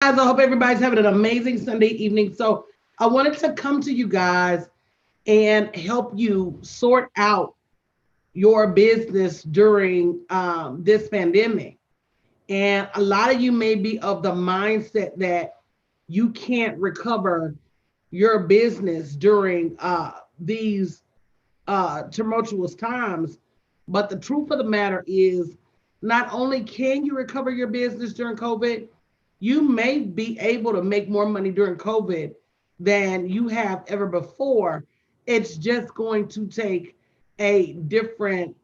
Guys, I hope everybody's having an amazing Sunday evening. So, I wanted to come to you guys and help you sort out your business during this pandemic. And a lot of you may be of the mindset that you can't recover your business during these tumultuous times. But the truth of the matter is, not only can you recover your business during COVID, you may be able to make more money during COVID than you have ever before. It's just going to take a different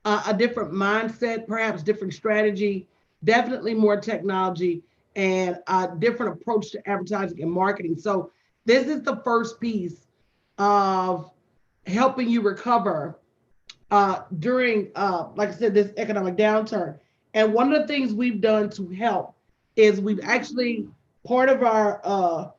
a different mindset, perhaps different strategy, definitely more technology, and a different approach to advertising and marketing. So this is the first piece of helping you recover during, like I said, this economic downturn. And one of the things we've done to help is we've actually part of our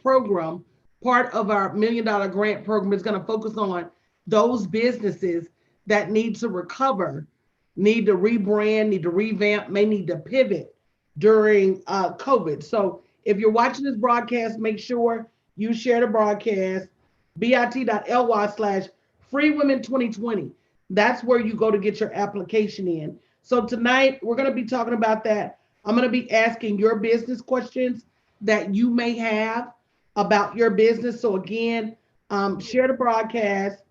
program, part of our $1 million grant program is going to focus on those businesses that need to recover, need to rebrand, need to revamp, may need to pivot during COVID. So if you're watching this broadcast, make sure you share the broadcast, bit.ly free women 2020. That's where you go to get your application in. So tonight we're going to be talking about that. I'm going to be asking your business questions that you may have about your business. So again, share the broadcast.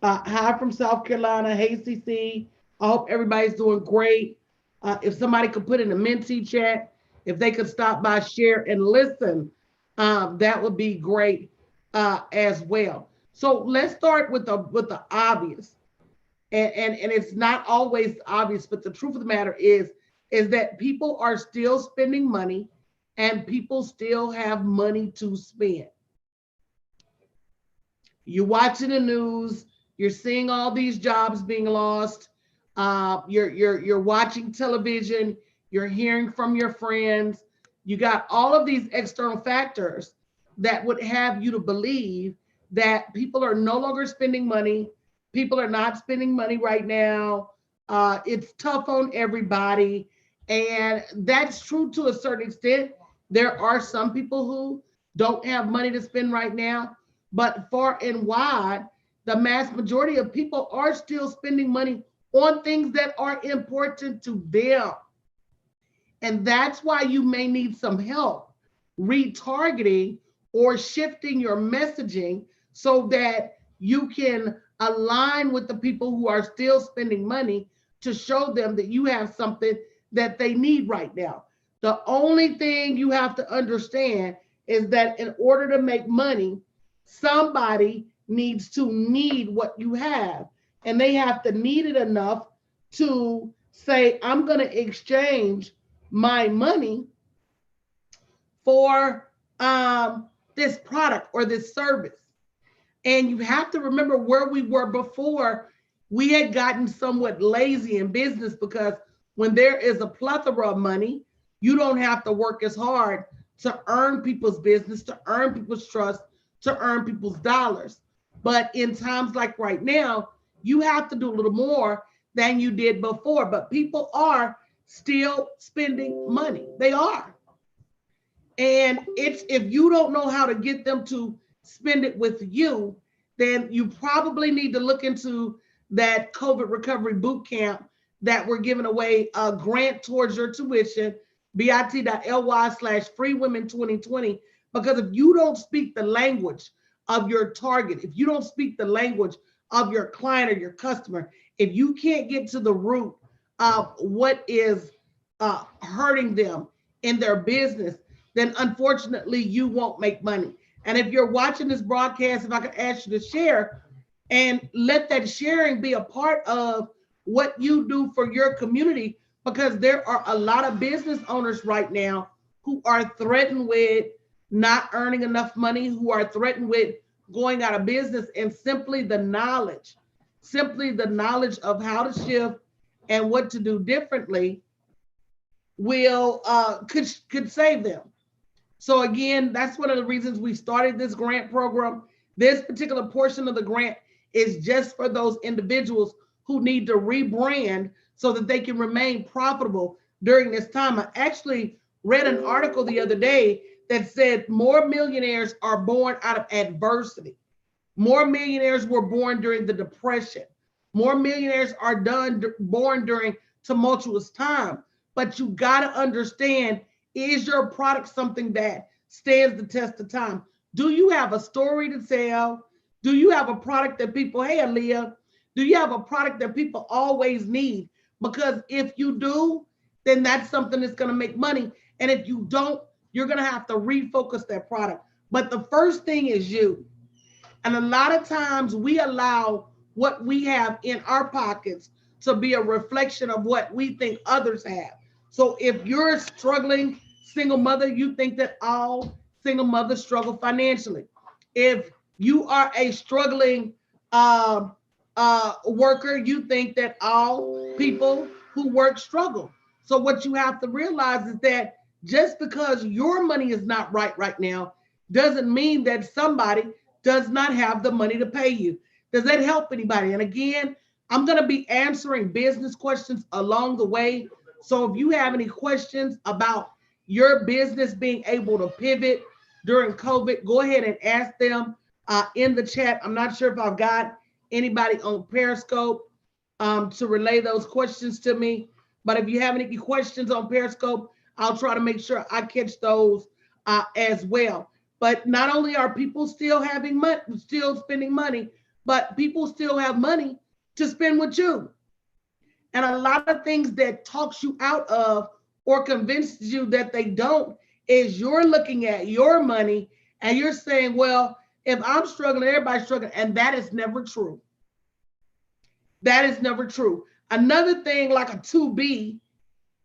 Hi from South Carolina. Hey, CC. I hope everybody's doing great. If somebody could put in the mentee chat, if they could stop by, share, and listen, that would be great as well. So let's start with the obvious, and it's not always obvious, but the truth of the matter is that people are still spending money, and people still have money to spend. You're watching the news, you're seeing all these jobs being lost. You're watching television, you're hearing from your friends. You got all of these external factors that would have you to believe that people are no longer spending money. People are not spending money right now. It's tough on everybody. And that's true to a certain extent. There are some people who don't have money to spend right now, but far and wide, the mass majority of people are still spending money on things that are important to them. And that's why you may need some help retargeting or shifting your messaging so that you can align with the people who are still spending money to show them that you have something that they need right now. The only thing you have to understand is that in order to make money, somebody needs to need what you have. And they have to need it enough to say, I'm going to exchange my money for this product or this service. And you have to remember where we were before. We had gotten somewhat lazy in business because when there is a plethora of money, you don't have to work as hard to earn people's business, to earn people's trust, to earn people's dollars. But in times like right now, you have to do a little more than you did before. But people are still spending money. They are. And it's if you don't know how to get them to spend it with you, then you probably need to look into that COVID recovery boot camp that we're giving away a grant towards your tuition, bit.ly free women 2020. Because if you don't speak the language of your target, if you don't speak the language of your client or your customer, if you can't get to the root of what is hurting them in their business, then unfortunately you won't make money. And if you're watching this broadcast, if I could ask you to share and let that sharing be a part of what you do for your community, because there are a lot of business owners right now who are threatened with not earning enough money, who are threatened with going out of business, and simply the knowledge of how to shift and what to do differently will could save them. So again, that's one of the reasons we started this grant program. This particular portion of the grant is just for those individuals who need to rebrand so that they can remain profitable during this time. I actually read an article the other day that said more millionaires are born out of adversity. More millionaires were born during the Depression. More millionaires are born during tumultuous time. But you got to understand, is your product something that stands the test of time? Do you have a story to tell? Do you have a product that people, hey, Aaliyah, do you have a product that people always need? Because if you do, then that's something that's going to make money. And if you don't, you're going to have to refocus that product. But the first thing is you. And a lot of times we allow what we have in our pockets to be a reflection of what we think others have. So if you're a struggling single mother, you think that all single mothers struggle financially. If you are a struggling worker, you think that all people who work struggle. So what you have to realize is that just because your money is not right now doesn't mean that somebody does not have the money to pay you. Does that help anybody? And again, I'm going to be answering business questions along the way. So if you have any questions about your business being able to pivot during COVID, go ahead and ask them in the chat. I'm not sure if I've got anybody on Periscope to relay those questions to me. But if you have any questions on Periscope, I'll try to make sure I catch those as well. But not only are people still having money, still spending money, but people still have money to spend with you. And a lot of things that talks you out of or convinces you that they don't is you're looking at your money and you're saying, well, if I'm struggling, everybody's struggling. And that is never true. That is never true. Another thing like a 2B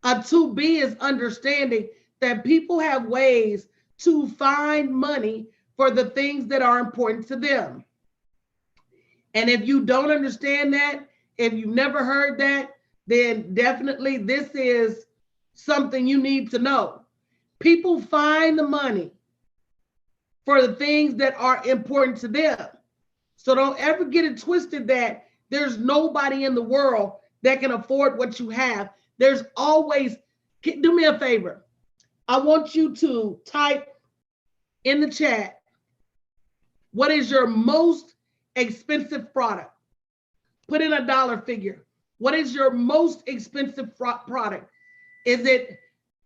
is understanding that people have ways to find money for the things that are important to them. And if you don't understand that, if you've never heard that, then definitely this is something you need to know. People find the money for the things that are important to them. So don't ever get it twisted that there's nobody in the world that can afford what you have. There's always, do me a favor. I want you to type in the chat, what is your most expensive product? Put in a dollar figure. What is your most expensive product? Is it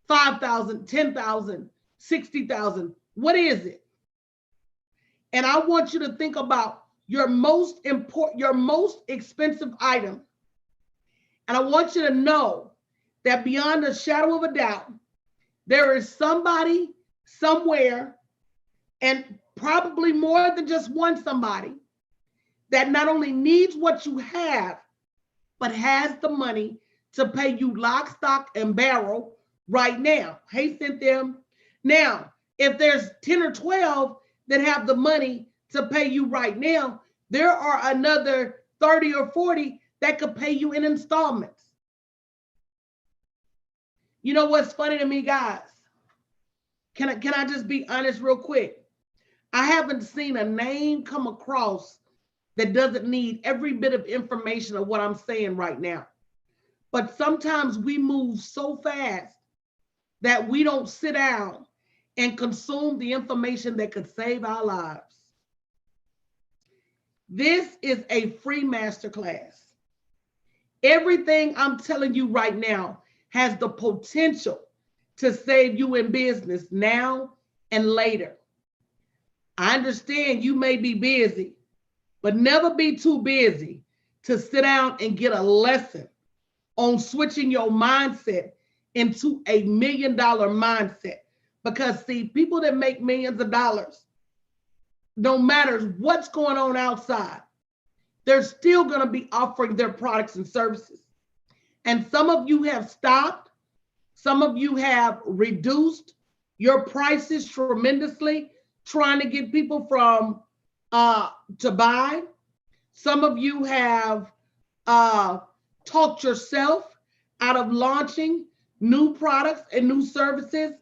5,000, 10,000, 60,000? What is it? And I want you to think about your most expensive item. And I want you to know that beyond a shadow of a doubt, there is somebody somewhere, and probably more than just one somebody, that not only needs what you have, but has the money to pay you lock, stock, and barrel right now. Hey, Cynthia. Now, if there's 10 or 12 that have the money to pay you right now, there are another 30 or 40 that could pay you in installments. You know what's funny to me, guys? Can I just be honest real quick? I haven't seen a name come across that doesn't need every bit of information of what I'm saying right now. But sometimes we move so fast that we don't sit down and consume the information that could save our lives. This is a free masterclass. Everything I'm telling you right now has the potential to save you in business now and later. I understand you may be busy, but never be too busy to sit down and get a lesson on switching your mindset into a $1 million mindset. Because see, people that make millions of dollars, no matter what's going on outside, they're still going to be offering their products and services. And some of you have stopped. Some of you have reduced your prices tremendously, trying to get people from to buy. Some of you have talked yourself out of launching new products and new services.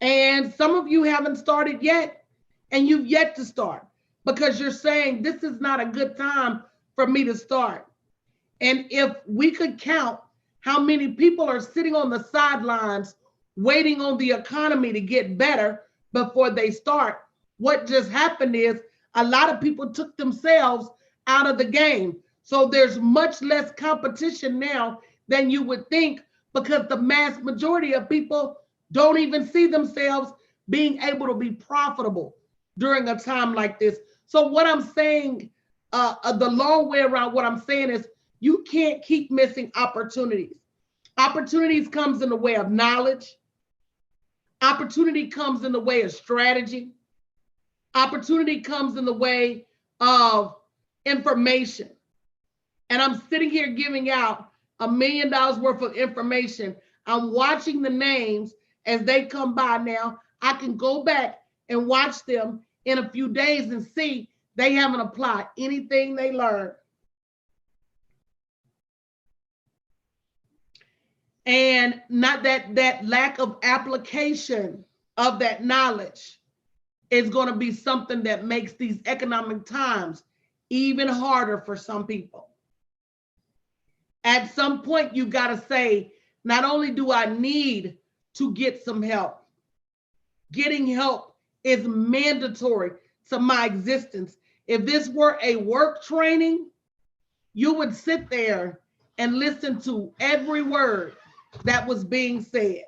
And some of you haven't started yet, and you've yet to start because you're saying this is not a good time for me to start. And if we could count how many people are sitting on the sidelines waiting on the economy to get better before they start. What just happened is a lot of people took themselves out of the game. So there's much less competition now than you would think, because the mass majority of people don't even see themselves being able to be profitable during a time like this. So what I'm saying, the long way around, what I'm saying is you can't keep missing opportunities. Opportunities comes in the way of knowledge. Opportunity comes in the way of strategy. Opportunity comes in the way of information. And I'm sitting here giving out $1 million worth of information. I'm watching the names as they come by now. I can go back and watch them in a few days and see they haven't applied anything they learned. And not that lack of application of that knowledge is going to be something that makes these economic times even harder for some people. At some point, you got to say, not only do I need to get some help, getting help is mandatory to my existence. If this were a work training, you would sit there and listen to every word that was being said.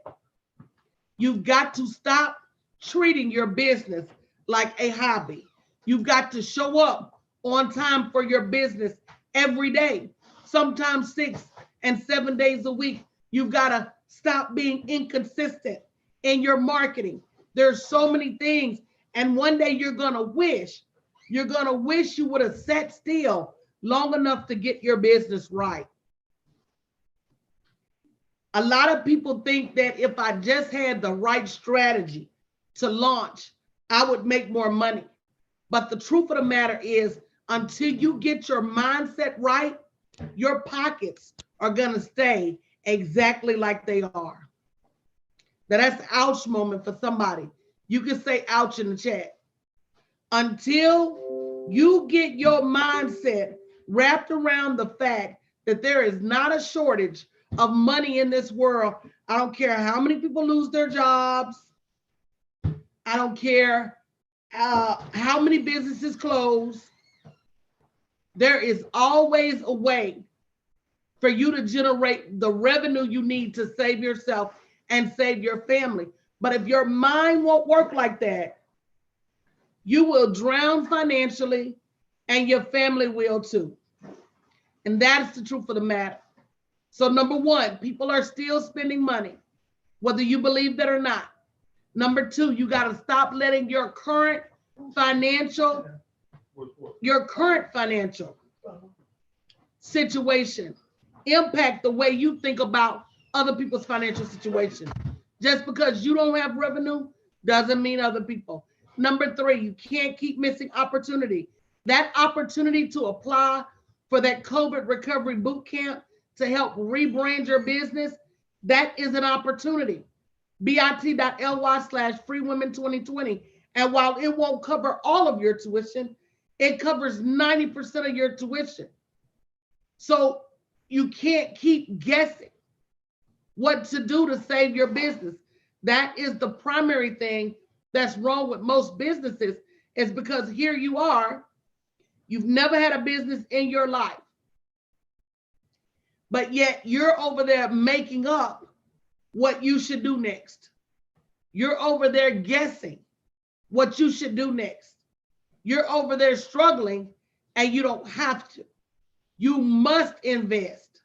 You've got to stop treating your business like a hobby. You've got to show up on time for your business every day, sometimes 6 and 7 days a week. You've got to stop being inconsistent in your marketing. There's so many things. And one day you're going to wish you would have sat still long enough to get your business right. A lot of people think that if I just had the right strategy to launch, I would make more money. But the truth of the matter is, until you get your mindset right, your pockets are going to stay exactly like they are. Now that's an ouch moment for somebody. You can say ouch in the chat. Until you get your mindset wrapped around the fact that there is not a shortage of money in this world. I don't care how many people lose their jobs. I don't care how many businesses close. There is always a way for you to generate the revenue you need to save yourself and save your family. But if your mind won't work like that, you will drown financially and your family will too. And that's the truth of the matter. So number one, people are still spending money, whether you believe that or not. Number two, you got to stop letting your current financial situation impact the way you think about other people's financial situation. Just because you don't have revenue doesn't mean other people. Number three, you can't keep missing opportunity. That opportunity to apply for that COVID recovery boot camp to help rebrand your business, that is an opportunity. bit.ly/freewomen2020. And while it won't cover all of your tuition, it covers 90% of your tuition. So you can't keep guessing what to do to save your business. That is the primary thing that's wrong with most businesses, is because here you are, you've never had a business in your life, but yet you're over there making up what you should do next. You're over there guessing what you should do next. You're over there struggling and you don't have to. You must invest.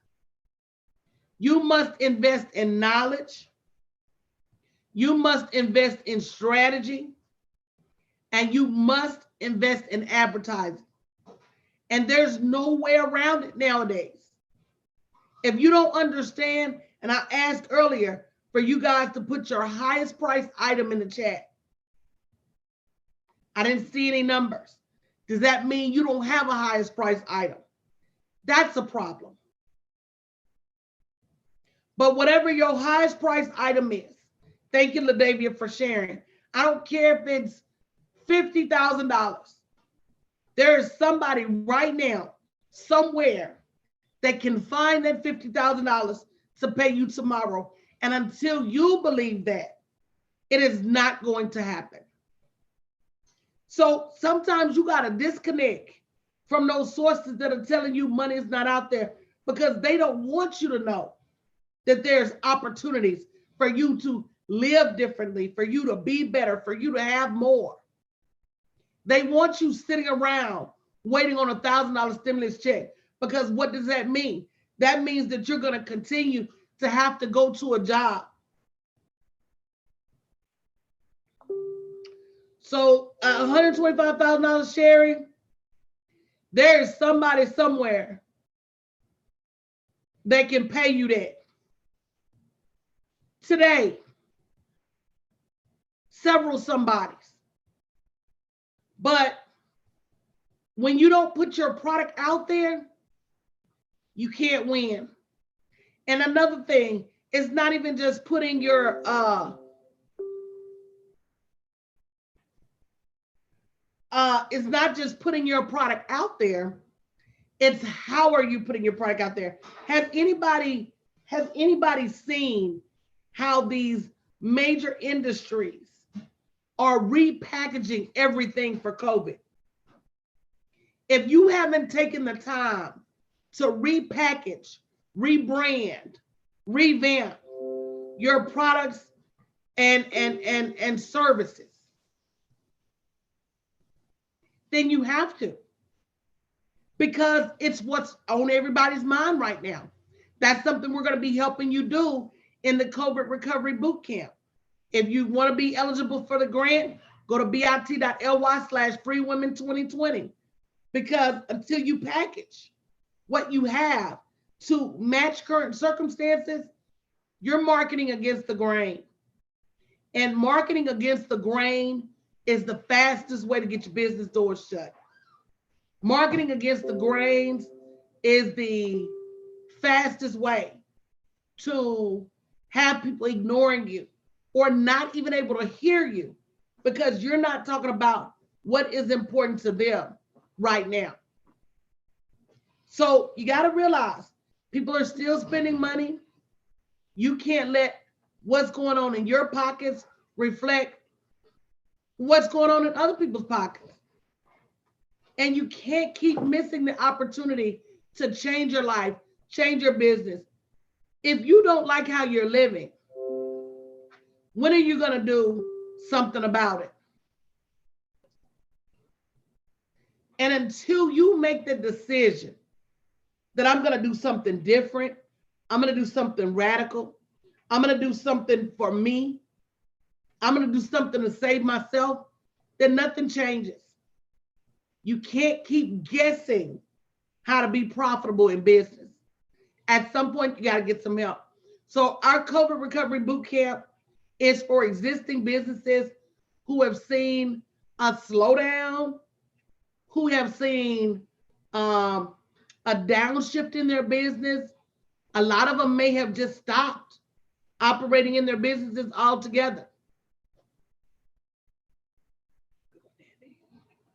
You must invest in knowledge. You must invest in strategy. And you must invest in advertising. And there's no way around it nowadays. If you don't understand, and I asked earlier for you guys to put your highest price item in the chat. I didn't see any numbers. Does that mean you don't have a highest price item? That's a problem. But whatever your highest price item is, thank you, LaDavia, for sharing. I don't care if it's $50,000. There is somebody right now, somewhere, that can find that $50,000 to pay you tomorrow. And until you believe that, it is not going to happen. So sometimes you got to disconnect from those sources that are telling you money is not out there, because they don't want you to know that there's opportunities for you to live differently, for you to be better, for you to have more. They want you sitting around waiting on $1,000 stimulus check, because what does that mean? That means that you're going to continue to have to go to a job. So $125,000 sharing, there is somebody somewhere that can pay you that today. Several somebodies. But when you don't put your product out there, you can't win. And another thing, it's not even just putting your it's not just putting your product out there. It's how are you putting your product out there? Has anybody seen how these major industries are repackaging everything for COVID? If you haven't taken the time to repackage, rebrand, revamp your products and services, then you have to, because it's what's on everybody's mind right now. That's something we're going to be helping you do in the COVID Recovery Bootcamp. If you want to be eligible for the grant, go to bit.ly/freewomen2020, because until you package what you have to match current circumstances, you're marketing against the grain. And marketing against the grain is the fastest way to get your business doors shut. Marketing against the grains is the fastest way to have people ignoring you or not even able to hear you, because you're not talking about what is important to them right now. So you got to realize people are still spending money. You can't let what's going on in your pockets reflect what's going on in other people's pockets. And you can't keep missing the opportunity to change your life, change your business. If you don't like how you're living, when are you going to do something about it? And until you make the decision that I'm going to do something different, I'm going to do something radical, I'm going to do something for me, I'm going to do something to save myself, then nothing changes. You can't keep guessing how to be profitable in business. At some point, you got to get some help. So our COVID Recovery Bootcamp is for existing businesses who have seen a slowdown, who have seen a downshift in their business. A lot of them may have just stopped operating in their businesses altogether.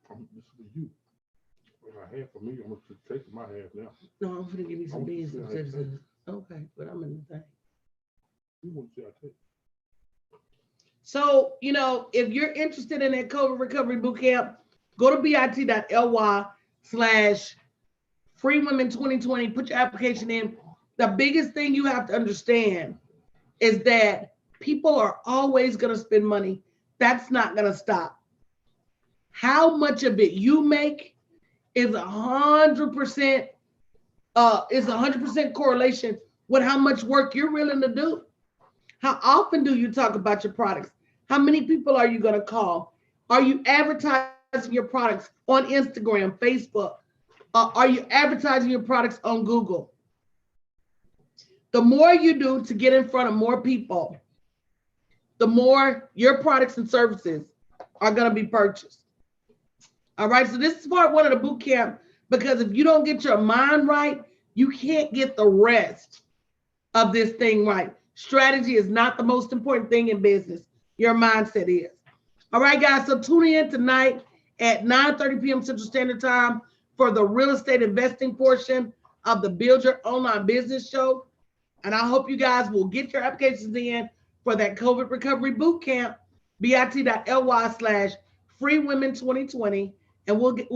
This is you. What I have for me, I'm gonna take my half now. No, I'm gonna give you some business. Okay, but I'm in the thing. You want to say I take? So, if you're interested in that COVID Recovery Bootcamp, go to bit.ly/freewomen2020, put your application in. The biggest thing you have to understand is that people are always going to spend money. That's not going to stop. How much of it you make is 100% correlation with how much work you're willing to do. How often do you talk about your products? How many people are you going to call? Are you advertising your products on Instagram, Facebook? Are you advertising your products on Google? The more you do to get in front of more people, the more your products and services are going to be purchased. All right, so this is part one of the boot camp, because if you don't get your mind right, you can't get the rest of this thing right. Strategy is not the most important thing in business. Your mindset is. All right, guys, so tune in tonight at 9:30 p.m. Central Standard Time for the real estate investing portion of the Build Your Online Business Show. And I hope you guys will get your applications in for that COVID recovery boot camp, bit.ly/free women 2020. And we'll